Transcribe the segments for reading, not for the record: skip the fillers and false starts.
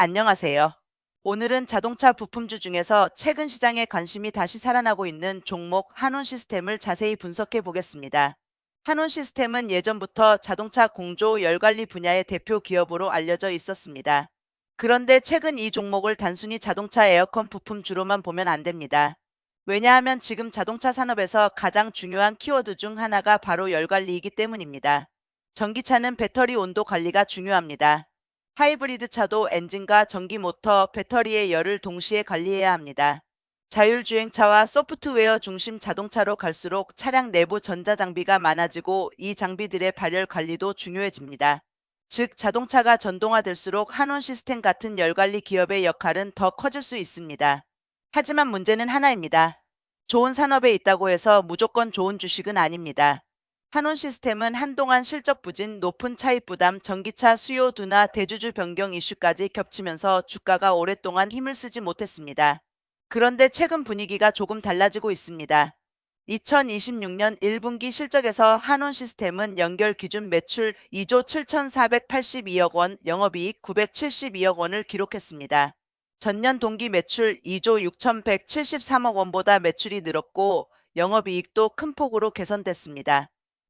안녕하세요. 오늘은 자동차 부품주 중에서 최근 시장에 관심이 다시 살아나고 있는 종목 한온 시스템을 자세히 분석해 보겠습니다. 한온 시스템은 예전부터 자동차 공조 열관리 분야의 대표 기업으로 알려져 있었습니다. 그런데 최근 이 종목을 단순히 자동차 에어컨 부품주로만 보면 안 됩니다. 왜냐하면 지금 자동차 산업에서 가장 중요한 키워드 중 하나가 바로 열관리이기 때문입니다. 전기차는 배터리 온도 관리가 중요합니다. 하이브리드 차도 엔진과 전기 모터, 배터리의 열을 동시에 관리해야 합니다. 자율주행차와 소프트웨어 중심 자동차로 갈수록 차량 내부 전자장비가 많아지고 이 장비들의 발열 관리도 중요해집니다. 즉, 자동차가 전동화될수록 한원 시스템 같은 열관리 기업의 역할은 더 커질 수 있습니다. 하지만 문제는 하나입니다. 좋은 산업에 있다고 해서 무조건 좋은 주식은 아닙니다. 한온 시스템은 한동안 실적 부진, 높은 차입 부담, 전기차 수요 둔화, 대주주 변경 이슈까지 겹치면서 주가가 오랫동안 힘을 쓰지 못했습니다. 그런데 최근 분위기가 조금 달라지고 있습니다. 2026년 1분기 실적에서 한온 시스템은 연결 기준 매출 2조 7,482억 원, 영업이익 972억 원을 기록했습니다. 전년 동기 매출 2조 6,173억 원보다 매출이 늘었고 영업이익도 큰 폭으로 개선됐습니다.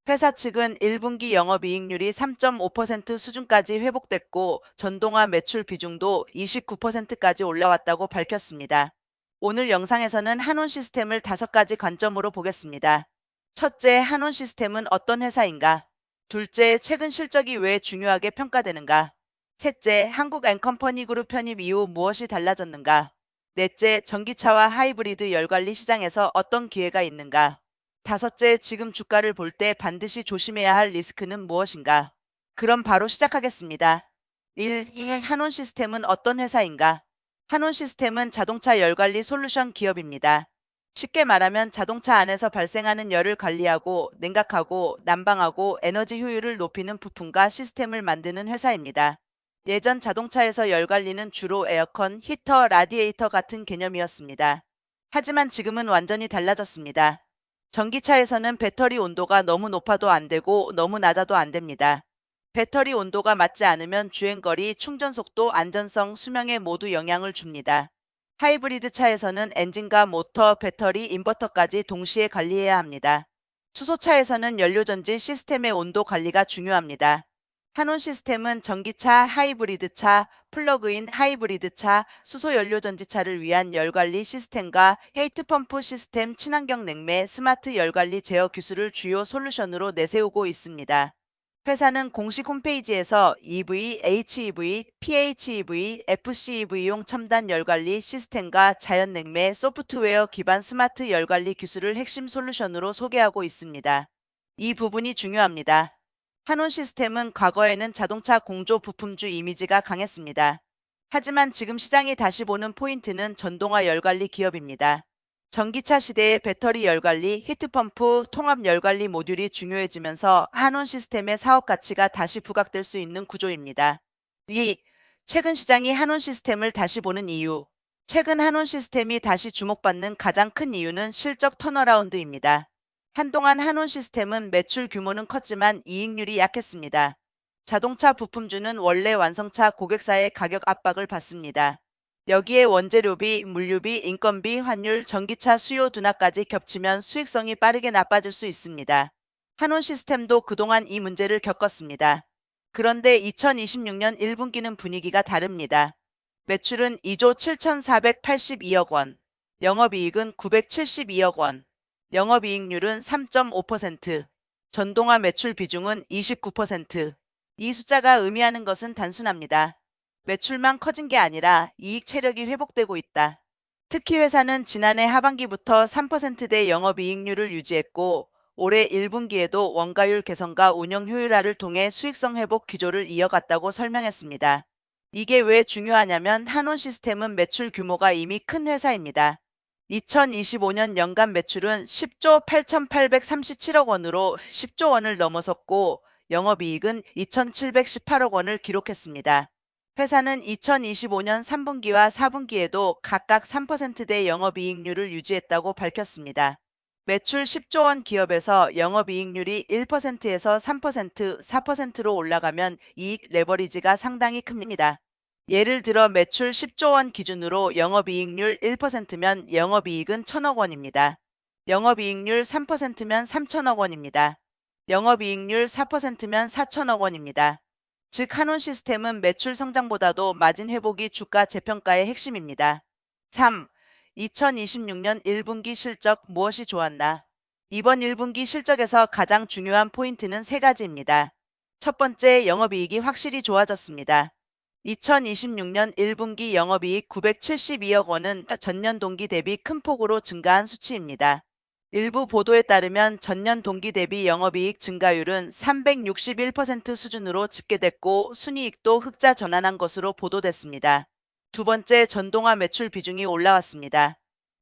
회사 측은 1분기 영업이익률이 3.5% 수준까지 회복됐고 전동화 매출 비중도 29%까지 올라왔다고 밝혔습니다. 오늘 영상에서는 한온 시스템을 5가지 관점으로 보겠습니다. 첫째, 한온 시스템은 어떤 회사인가? 둘째, 최근 실적이 왜 중요하게 평가되는가? 셋째, 한국 앤컴퍼니 그룹 편입 이후 무엇이 달라졌는가? 넷째, 전기차와 하이브리드 열관리 시장에서 어떤 기회가 있는가? 다섯째, 지금 주가를 볼 때 반드시 조심해야 할 리스크는 무엇인가? 그럼 바로 시작하겠습니다. 1. 한온 시스템은 어떤 회사인가? 한온 시스템은 자동차 열관리 솔루션 기업입니다. 쉽게 말하면 자동차 안에서 발생하는 열을 관리하고 냉각하고 난방하고 에너지 효율을 높이는 부품과 시스템을 만드는 회사입니다. 예전 자동차에서 열 관리는 주로 에어컨, 히터, 라디에이터 같은 개념이었습니다. 하지만 지금은 완전히 달라졌습니다. 전기차에서는 배터리 온도가 너무 높아도 안 되고 너무 낮아도 안 됩니다. 배터리 온도가 맞지 않으면 주행거리, 충전속도, 안전성, 수명에 모두 영향을 줍니다. 하이브리드 차에서는 엔진과 모터, 배터리, 인버터까지 동시에 관리해야 합니다. 수소차에서는 연료전지 시스템의 온도 관리가 중요합니다. 한온 시스템은 전기차, 하이브리드차, 플러그인 하이브리드차, 수소연료전지차를 위한 열관리 시스템과 헤이트펌프 시스템, 친환경 냉매, 스마트 열관리 제어 기술을 주요 솔루션으로 내세우고 있습니다. 회사는 공식 홈페이지에서 EV, HEV, PHEV, FCEV용 첨단 열관리 시스템과 자연냉매 소프트웨어 기반 스마트 열관리 기술을 핵심 솔루션으로 소개하고 있습니다. 이 부분이 중요합니다. 한온 시스템은 과거에는 자동차 공조 부품주 이미지가 강했습니다. 하지만 지금 시장이 다시 보는 포인트는 전동화 열관리 기업입니다. 전기차 시대의 배터리 열관리, 히트펌프, 통합 열관리 모듈이 중요해지면서 한온 시스템의 사업 가치가 다시 부각될 수 있는 구조입니다. 2. 최근 시장이 한온 시스템을 다시 보는 이유. 최근 한온 시스템이 다시 주목받는 가장 큰 이유는 실적 턴어라운드입니다. 한동안 한온 시스템은 매출 규모는 컸지만 이익률이 약했습니다. 자동차 부품주는 원래 완성차 고객사의 가격 압박을 받습니다. 여기에 원재료비, 물류비, 인건비, 환율, 전기차 수요 둔화까지 겹치면 수익성이 빠르게 나빠질 수 있습니다. 한온 시스템도 그동안 이 문제를 겪었습니다. 그런데 2026년 1분기는 분위기가 다릅니다. 매출은 2조 7,482억 원, 영업이익은 972억 원, 영업이익률은 3.5%, 전동화 매출 비중은 29%. 이 숫자가 의미하는 것은 단순합니다. 매출만 커진 게 아니라 이익 체력이 회복되고 있다. 특히 회사는 지난해 하반기부터 3%대 영업이익률을 유지했고 올해 1분기에도 원가율 개선과 운영 효율화를 통해 수익성 회복 기조를 이어갔다고 설명했습니다. 이게 왜 중요하냐면 한온 시스템은 매출 규모가 이미 큰 회사입니다. 2025년 연간 매출은 10조 8,837억 원으로 10조 원을 넘어섰고 영업이익은 2,718억 원을 기록했습니다. 회사는 2025년 3분기와 4분기에도 각각 3%대 영업이익률을 유지했다고 밝혔습니다. 매출 10조 원 기업에서 영업이익률이 1%에서 3%, 4%로 올라가면 이익 레버리지가 상당히 큽니다. 예를 들어 매출 10조 원 기준으로 영업이익률 1%면 영업이익은 1천억 원입니다. 영업이익률 3%면 3천억 원입니다. 영업이익률 4%면 4천억 원입니다. 즉, 한온 시스템은 매출 성장보다도 마진 회복이 주가 재평가의 핵심입니다. 3. 2026년 1분기 실적 무엇이 좋았나? 이번 1분기 실적에서 가장 중요한 포인트는 세 가지입니다. 첫 번째, 영업이익이 확실히 좋아졌습니다. 2026년 1분기 영업이익 972억 원은 전년 동기 대비 큰 폭으로 증가한 수치입니다. 일부 보도에 따르면 전년 동기 대비 영업이익 증가율은 361% 수준으로 집계됐고 순이익도 흑자 전환한 것으로 보도됐습니다. 두 번째, 전동화 매출 비중이 올라왔습니다.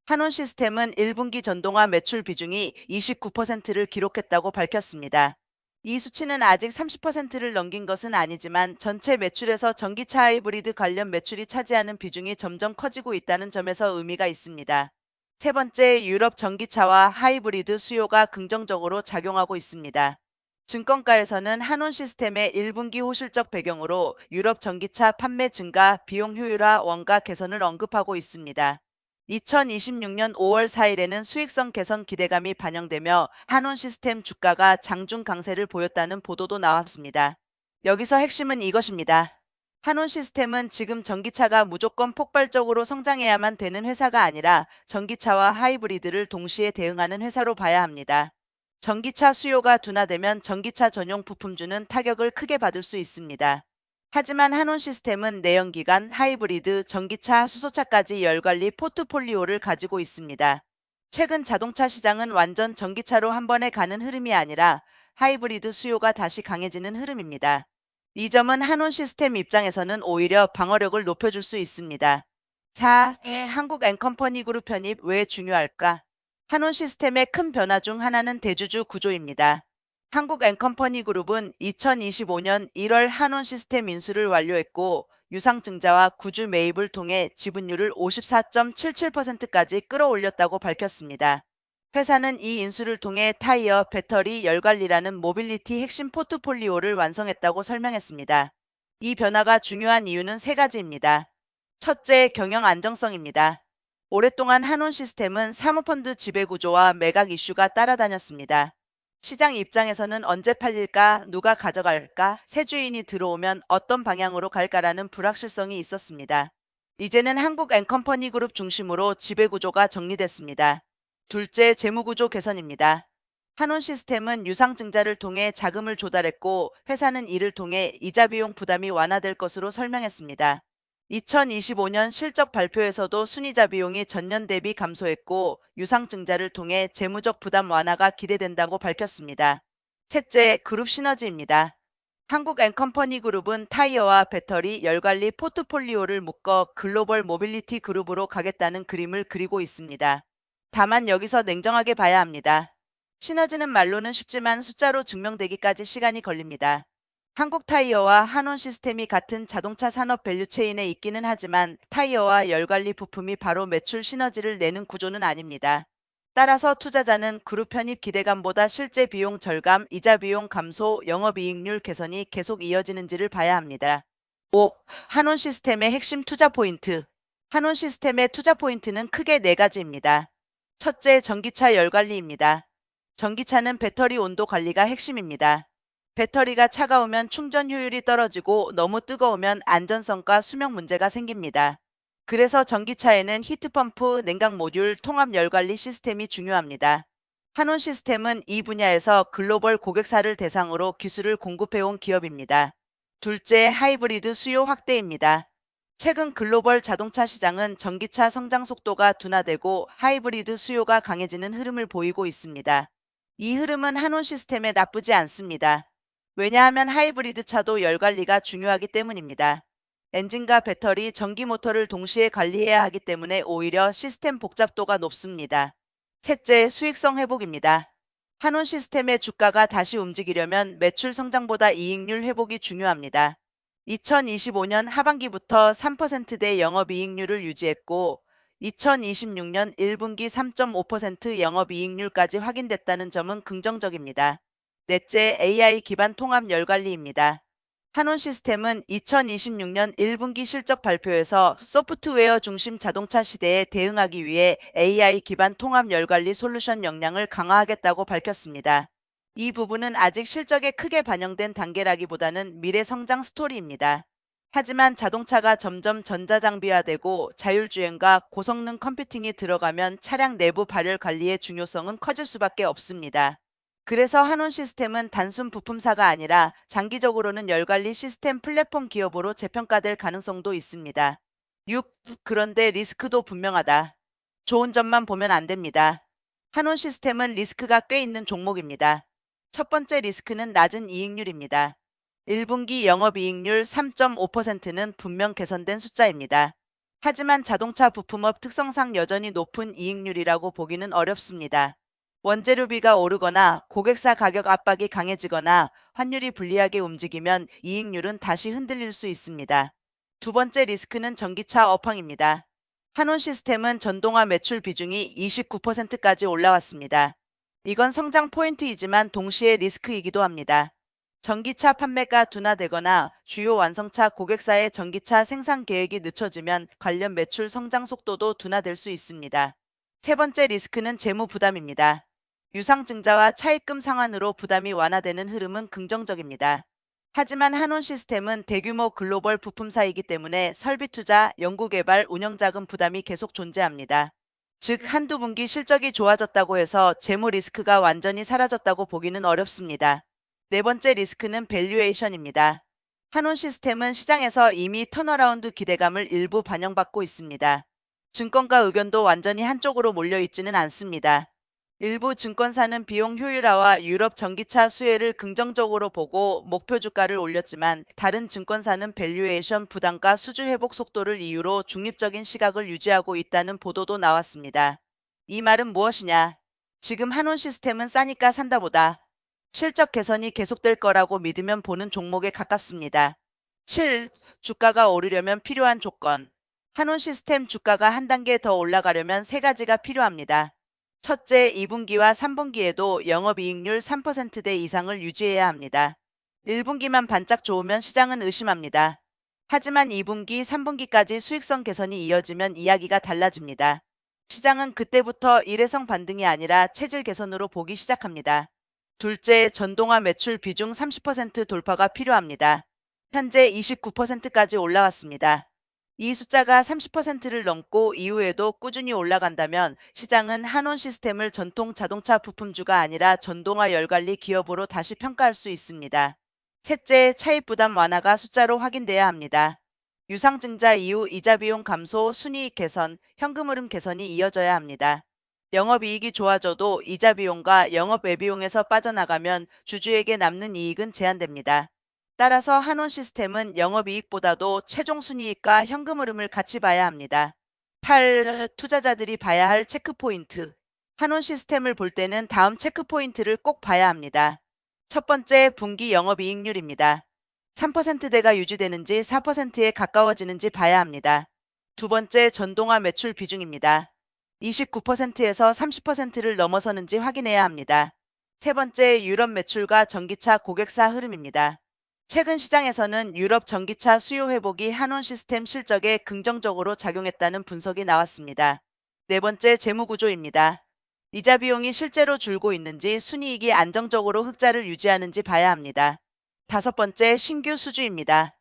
한온 시스템은 1분기 전동화 매출 비중이 29%를 기록했다고 밝혔습니다. 이 수치는 아직 30%를 넘긴 것은 아니지만 전체 매출에서 전기차 하이브리드 관련 매출이 차지하는 비중이 점점 커지고 있다는 점에서 의미가 있습니다. 세 번째, 유럽 전기차와 하이브리드 수요가 긍정적으로 작용하고 있습니다. 증권가에서는 한온 시스템의 1분기 호실적 배경으로 유럽 전기차 판매 증가, 비용 효율화, 원가 개선을 언급하고 있습니다. 2026년 5월 4일에는 수익성 개선 기대감이 반영되며 한온 시스템 주가가 장중 강세를 보였다는 보도도 나왔습니다. 여기서 핵심은 이것입니다. 한온 시스템은 지금 전기차가 무조건 폭발적으로 성장해야만 되는 회사가 아니라 전기차와 하이브리드를 동시에 대응하는 회사로 봐야 합니다. 전기차 수요가 둔화되면 전기차 전용 부품주는 타격을 크게 받을 수 있습니다. 하지만 한온 시스템은 내연기관, 하이브리드, 전기차, 수소차까지 열관리 포트폴리오를 가지고 있습니다. 최근 자동차 시장은 완전 전기차로 한 번에 가는 흐름이 아니라 하이브리드 수요가 다시 강해지는 흐름입니다. 이 점은 한온 시스템 입장에서는 오히려 방어력을 높여줄 수 있습니다. 4. 한국 앤컴퍼니 그룹 편입 왜 중요할까? 한온 시스템의 큰 변화 중 하나는 대주주 구조입니다. 한국 앤컴퍼니 그룹은 2025년 1월 한온 시스템 인수를 완료했고 유상증자와 구주 매입을 통해 지분율을 54.77%까지 끌어올렸다고 밝혔습니다. 회사는 이 인수를 통해 타이어, 배터리, 열관리라는 모빌리티 핵심 포트폴리오를 완성했다고 설명했습니다. 이 변화가 중요한 이유는 세 가지입니다. 첫째, 경영 안정성입니다. 오랫동안 한온 시스템은 사모펀드 지배구조와 매각 이슈가 따라다녔습니다. 시장 입장에서는 언제 팔릴까, 누가 가져갈까, 새 주인이 들어오면 어떤 방향으로 갈까라는 불확실성이 있었습니다. 이제는 한국 앤컴퍼니 그룹 중심으로 지배구조가 정리됐습니다. 둘째, 재무구조 개선입니다. 한온 시스템은 유상증자를 통해 자금을 조달했고 회사는 이를 통해 이자 비용 부담이 완화될 것으로 설명했습니다. 2025년 실적 발표에서도 순이자 비용이 전년 대비 감소했고 유상증자를 통해 재무적 부담 완화가 기대된다고 밝혔습니다. 셋째, 그룹 시너지입니다. 한국 앤컴퍼니 그룹은 타이어와 배터리, 열관리 포트폴리오를 묶어 글로벌 모빌리티 그룹으로 가겠다는 그림을 그리고 있습니다. 다만 여기서 냉정하게 봐야 합니다. 시너지는 말로는 쉽지만 숫자로 증명되기까지 시간이 걸립니다. 한국 타이어와 한온 시스템이 같은 자동차 산업 밸류체인에 있기는 하지만 타이어와 열관리 부품이 바로 매출 시너지를 내는 구조는 아닙니다. 따라서 투자자는 그룹 편입 기대감보다 실제 비용 절감, 이자 비용 감소, 영업이익률 개선이 계속 이어지는지를 봐야 합니다. 5. 한온 시스템의 핵심 투자 포인트. 한온 시스템의 투자 포인트는 크게 네 가지입니다. 첫째, 전기차 열관리입니다. 전기차는 배터리 온도 관리가 핵심입니다. 배터리가 차가우면 충전 효율이 떨어지고 너무 뜨거우면 안전성과 수명 문제가 생깁니다. 그래서 전기차에는 히트펌프, 냉각 모듈, 통합 열관리 시스템이 중요합니다. 한온 시스템은 이 분야에서 글로벌 고객사를 대상으로 기술을 공급해온 기업입니다. 둘째, 하이브리드 수요 확대입니다. 최근 글로벌 자동차 시장은 전기차 성장 속도가 둔화되고 하이브리드 수요가 강해지는 흐름을 보이고 있습니다. 이 흐름은 한온 시스템에 나쁘지 않습니다. 왜냐하면 하이브리드 차도 열관리가 중요하기 때문입니다. 엔진과 배터리, 전기 모터를 동시에 관리해야 하기 때문에 오히려 시스템 복잡도가 높습니다. 셋째, 수익성 회복입니다. 한온 시스템의 주가가 다시 움직이려면 매출 성장보다 이익률 회복이 중요합니다. 2025년 하반기부터 3%대 영업이익률을 유지했고 2026년 1분기 3.5% 영업이익률까지 확인됐다는 점은 긍정적입니다. 넷째, AI 기반 통합 열관리입니다. 한온 시스템은 2026년 1분기 실적 발표에서 소프트웨어 중심 자동차 시대에 대응하기 위해 AI 기반 통합 열관리 솔루션 역량을 강화하겠다고 밝혔습니다. 이 부분은 아직 실적에 크게 반영된 단계라기보다는 미래 성장 스토리입니다. 하지만 자동차가 점점 전자장비화되고 자율주행과 고성능 컴퓨팅이 들어가면 차량 내부 발열 관리의 중요성은 커질 수밖에 없습니다. 그래서 한온 시스템은 단순 부품사가 아니라 장기적으로는 열관리 시스템 플랫폼 기업으로 재평가될 가능성도 있습니다. 6. 그런데 리스크도 분명하다. 좋은 점만 보면 안 됩니다. 한온 시스템은 리스크가 꽤 있는 종목입니다. 첫 번째 리스크는 낮은 이익률입니다. 1분기 영업이익률 3.5%는 분명 개선된 숫자입니다. 하지만 자동차 부품업 특성상 여전히 높은 이익률이라고 보기는 어렵습니다. 원재료비가 오르거나 고객사 가격 압박이 강해지거나 환율이 불리하게 움직이면 이익률은 다시 흔들릴 수 있습니다. 두 번째 리스크는 전기차 업황입니다. 한온 시스템은 전동화 매출 비중이 29%까지 올라왔습니다. 이건 성장 포인트이지만 동시에 리스크이기도 합니다. 전기차 판매가 둔화되거나 주요 완성차 고객사의 전기차 생산 계획이 늦춰지면 관련 매출 성장 속도도 둔화될 수 있습니다. 세 번째 리스크는 재무 부담입니다. 유상증자와 차입금 상환으로 부담이 완화되는 흐름은 긍정적입니다. 하지만 한온 시스템은 대규모 글로벌 부품사이기 때문에 설비 투자, 연구개발, 운영자금 부담이 계속 존재합니다. 즉, 한두 분기 실적이 좋아졌다고 해서 재무 리스크가 완전히 사라졌다고 보기는 어렵습니다. 네 번째 리스크는 밸류에이션입니다. 한온 시스템은 시장에서 이미 턴어라운드 기대감을 일부 반영받고 있습니다. 증권가 의견도 완전히 한쪽으로 몰려 있지는 않습니다. 일부 증권사는 비용 효율화와 유럽 전기차 수혜를 긍정적으로 보고 목표 주가를 올렸지만 다른 증권사는 밸류에이션 부담과 수주 회복 속도를 이유로 중립적인 시각을 유지하고 있다는 보도도 나왔습니다. 이 말은 무엇이냐? 지금 한온 시스템은 싸니까 산다보다 실적 개선이 계속될 거라고 믿으면 보는 종목에 가깝습니다. 7. 주가가 오르려면 필요한 조건. 한온 시스템 주가가 한 단계 더 올라가려면 세 가지가 필요합니다. 첫째, 2분기와 3분기에도 영업이익률 3%대 이상을 유지해야 합니다. 1분기만 반짝 좋으면 시장은 의심합니다. 하지만 2분기, 3분기까지 수익성 개선이 이어지면 이야기가 달라집니다. 시장은 그때부터 일회성 반등이 아니라 체질 개선으로 보기 시작합니다. 둘째, 전동화 매출 비중 30% 돌파가 필요합니다. 현재 29%까지 올라왔습니다. 이 숫자가 30%를 넘고 이후에도 꾸준히 올라간다면 시장은 한온 시스템을 전통 자동차 부품주가 아니라 전동화 열관리 기업으로 다시 평가할 수 있습니다. 셋째, 차입 부담 완화가 숫자로 확인돼야 합니다. 유상증자 이후 이자 비용 감소, 순이익 개선, 현금 흐름 개선이 이어져야 합니다. 영업이익이 좋아져도 이자 비용과 영업 외비용에서 빠져나가면 주주에게 남는 이익은 제한됩니다. 따라서 한온 시스템은 영업이익보다도 최종 순이익과 현금 흐름을 같이 봐야 합니다. 8. 투자자들이 봐야 할 체크포인트. 한온 시스템을 볼 때는 다음 체크포인트를 꼭 봐야 합니다. 첫 번째, 분기 영업이익률입니다. 3%대가 유지되는지 4%에 가까워지는지 봐야 합니다. 두 번째, 전동화 매출 비중입니다. 29%에서 30%를 넘어서는지 확인해야 합니다. 세 번째, 유럽 매출과 전기차 고객사 흐름입니다. 최근 시장에서는 유럽 전기차 수요 회복이 한온 시스템 실적에 긍정적으로 작용했다는 분석이 나왔습니다. 네 번째, 재무 구조입니다. 이자 비용이 실제로 줄고 있는지 순이익이 안정적으로 흑자를 유지하는지 봐야 합니다. 다섯 번째, 신규 수주입니다.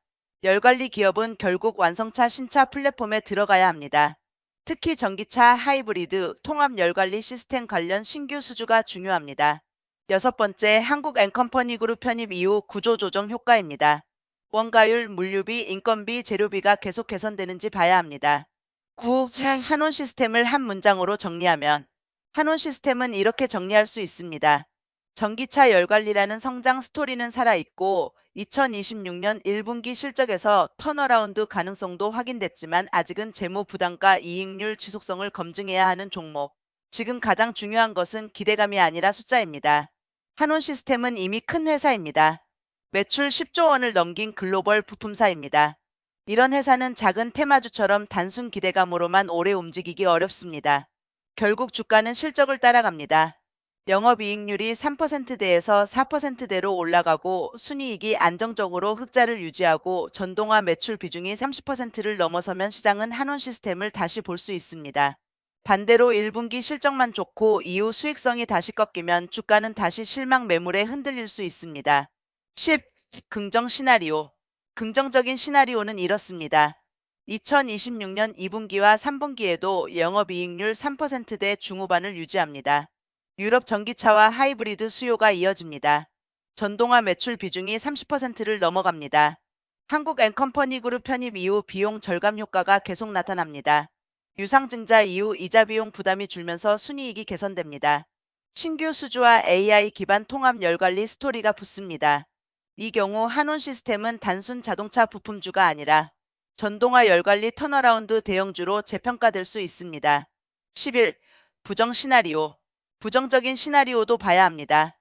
열관리 기업은 결국 완성차 신차 플랫폼에 들어가야 합니다. 특히 전기차, 하이브리드, 통합 열관리 시스템 관련 신규 수주가 중요합니다. 여섯 번째, 한국앤컴퍼니 그룹 편입 이후 구조조정 효과입니다. 원가율, 물류비, 인건비, 재료비가 계속 개선되는지 봐야 합니다. 9. 한온 시스템을 한 문장으로 정리하면 한온 시스템은 이렇게 정리할 수 있습니다. 전기차 열관리라는 성장 스토리는 살아있고 2026년 1분기 실적에서 턴어라운드 가능성도 확인됐지만 아직은 재무 부담과 이익률 지속성을 검증해야 하는 종목. 지금 가장 중요한 것은 기대감이 아니라 숫자입니다. 한온 시스템은 이미 큰 회사입니다. 매출 10조 원을 넘긴 글로벌 부품사입니다. 이런 회사는 작은 테마주처럼 단순 기대감으로만 오래 움직이기 어렵습니다. 결국 주가는 실적을 따라갑니다. 영업이익률이 3%대에서 4%대로 올라가고 순이익이 안정적으로 흑자를 유지하고 전동화 매출 비중이 30%를 넘어서면 시장은 한원 시스템을 다시 볼 수 있습니다. 반대로 1분기 실적만 좋고 이후 수익성이 다시 꺾이면 주가는 다시 실망 매물에 흔들릴 수 있습니다. 10. 긍정 시나리오. 긍정적인 시나리오는 이렇습니다. 2026년 2분기와 3분기에도 영업이익률 3%대 중후반을 유지합니다. 유럽 전기차와 하이브리드 수요가 이어집니다. 전동화 매출 비중이 30%를 넘어갑니다. 한국 앤컴퍼니 그룹 편입 이후 비용 절감 효과가 계속 나타납니다. 유상증자 이후 이자 비용 부담이 줄면서 순이익이 개선됩니다. 신규 수주와 AI 기반 통합 열관리 스토리가 붙습니다. 이 경우 한온 시스템은 단순 자동차 부품주가 아니라 전동화 열관리 턴어라운드 대형주로 재평가될 수 있습니다. 11. 부정 시나리오. 부정적인 시나리오도 봐야 합니다.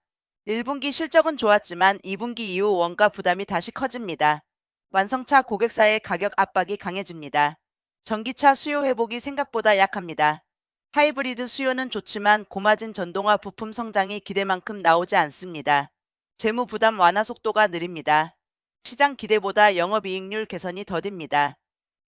1분기 실적은 좋았지만 2분기 이후 원가 부담이 다시 커집니다. 완성차 고객사의 가격 압박이 강해집니다. 전기차 수요 회복이 생각보다 약합니다. 하이브리드 수요는 좋지만 고마진 전동화 부품 성장이 기대만큼 나오지 않습니다. 재무 부담 완화 속도가 느립니다. 시장 기대보다 영업이익률 개선이 더딥니다.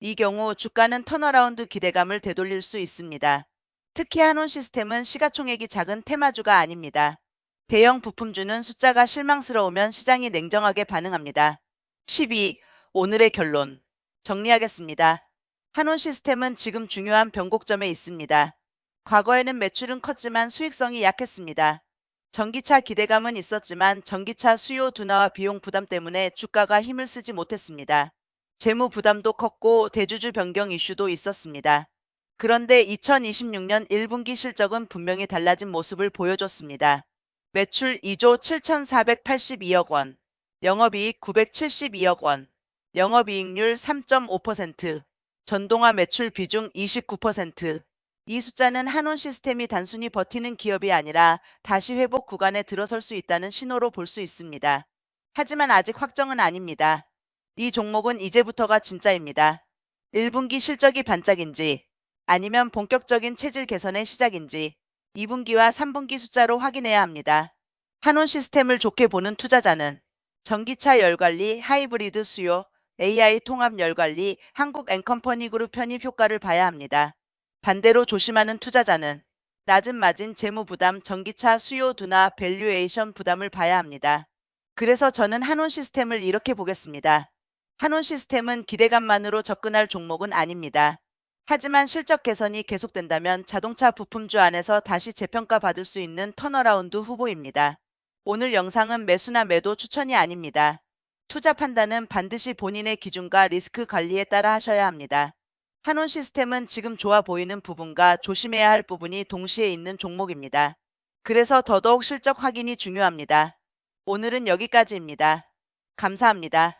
이 경우 주가는 턴어라운드 기대감을 되돌릴 수 있습니다. 특히 한온 시스템은 시가총액이 작은 테마주가 아닙니다. 대형 부품주는 숫자가 실망스러우면 시장이 냉정하게 반응합니다. 12. 오늘의 결론. 정리하겠습니다. 한온 시스템은 지금 중요한 변곡점에 있습니다. 과거에는 매출은 컸지만 수익성이 약했습니다. 전기차 기대감은 있었지만 전기차 수요 둔화와 비용 부담 때문에 주가가 힘을 쓰지 못했습니다. 재무 부담도 컸고 대주주 변경 이슈도 있었습니다. 그런데 2026년 1분기 실적은 분명히 달라진 모습을 보여줬습니다. 매출 2조 7,482억 원, 영업이익 972억 원, 영업이익률 3.5%, 전동화 매출 비중 29%. 이 숫자는 한온 시스템이 단순히 버티는 기업이 아니라 다시 회복 구간에 들어설 수 있다는 신호로 볼 수 있습니다. 하지만 아직 확정은 아닙니다. 이 종목은 이제부터가 진짜입니다. 1분기 실적이 반짝인지 아니면 본격적인 체질 개선의 시작인지 2분기와 3분기 숫자로 확인해야 합니다. 한온 시스템을 좋게 보는 투자자는 전기차 열관리, 하이브리드 수요, AI 통합 열관리, 한국 앤컴퍼니 그룹 편입 효과를 봐야 합니다. 반대로 조심하는 투자자는 낮은 마진 재무 부담, 전기차 수요 둔화, 밸류에이션 부담을 봐야 합니다. 그래서 저는 한온 시스템을 이렇게 보겠습니다. 한온 시스템은 기대감만으로 접근할 종목은 아닙니다. 하지만 실적 개선이 계속된다면 자동차 부품주 안에서 다시 재평가 받을 수 있는 턴어라운드 후보입니다. 오늘 영상은 매수나 매도 추천이 아닙니다. 투자 판단은 반드시 본인의 기준과 리스크 관리에 따라 하셔야 합니다. 한온 시스템은 지금 좋아 보이는 부분과 조심해야 할 부분이 동시에 있는 종목입니다. 그래서 더더욱 실적 확인이 중요합니다. 오늘은 여기까지입니다. 감사합니다.